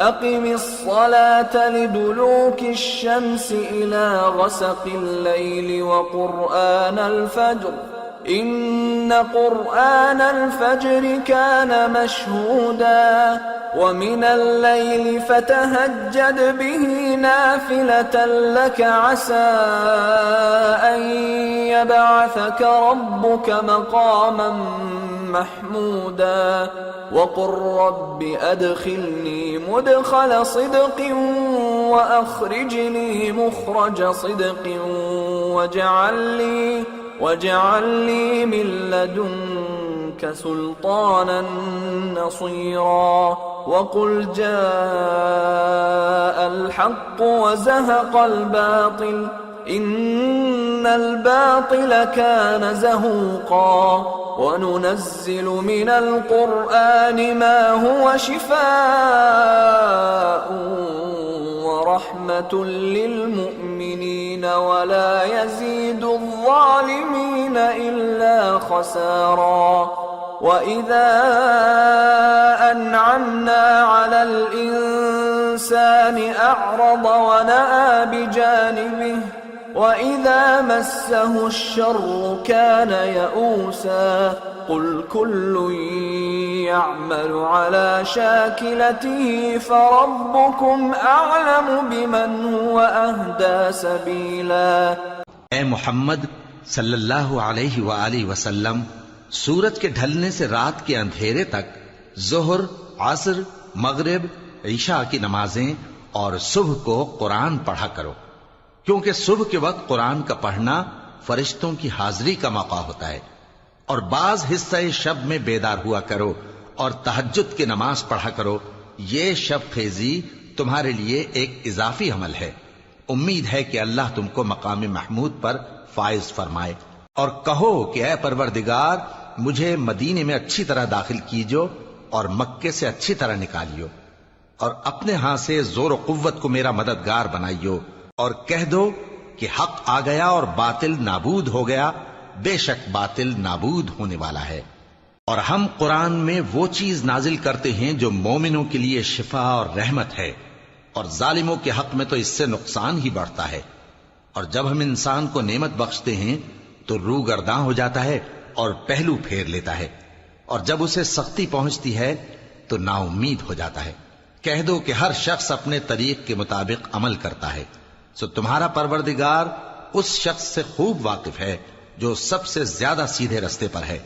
أقم الصلاة لدلوك الشمس إلى غسق الليل وقرآن الفجر إن قرآن الفجر كان مشهودا ومن الليل فتهجد به نافلة لك عسى أن يبعثك ربك مقاما محمودا وقل رب أدخلني مدخل صدق وأخرجني مخرج صدق واجعل لي من لدنك سلطانا نصيرا وقل جاء الحق وزهق الباطل إن الباطل كان زهوقا وننزل من القرآن ما هو شفاء ورحمة للمؤمنين ولا يزيد الظالمين إلا خسارا وإذا أنعمنا على الإنسان أعرض ونأى بجانبه وإذا مسه الشر كان يئوسا قل كل يعمل على شاكلته فربكم أعلم بمن هو أهدى سبيلا۔ اے محمد صلی اللہ علیہ وآلہ وسلم، سورج کے ڈھلنے سے رات کے اندھیرے تک ظہر، عصر، مغرب، عشاء کی نمازیں اور صبح کو قرآن پڑھا کرو، کیونکہ صبح کے وقت قرآن کا پڑھنا فرشتوں کی حاضری کا موقع ہوتا ہے، اور بعض حصہ شب میں بیدار ہوا کرو اور تہجد کی نماز پڑھا کرو۔ یہ شب خیزی تمہارے لیے ایک اضافی عمل ہے۔ امید ہے کہ اللہ تم کو مقام محمود پر فائز فرمائے۔ اور کہو کہ اے پروردگار، مجھے مدینے میں اچھی طرح داخل کیجو اور مکے سے اچھی طرح نکالیو، اور اپنے ہاں سے زور و قوت کو میرا مددگار بنائیو، اور کہہ دو کہ حق آ گیا اور باطل نابود ہو گیا، بے شک باطل نابود ہونے والا ہے۔ اور ہم قرآن میں وہ چیز نازل کرتے ہیں جو مومنوں کے لیے شفا اور رحمت ہے، اور ظالموں کے حق میں تو اس سے نقصان ہی بڑھتا ہے۔ اور جب ہم انسان کو نعمت بخشتے ہیں تو روح گرداں ہو جاتا ہے اور پہلو پھیر لیتا ہے، اور جب اسے سختی پہنچتی ہے تو نا امید ہو جاتا ہے۔ کہہ دو کہ ہر شخص اپنے طریق کے مطابق عمل کرتا ہے، سو تمہارا پروردگار اس شخص سے خوب واقف ہے جو سب سے زیادہ سیدھے رستے پر ہے۔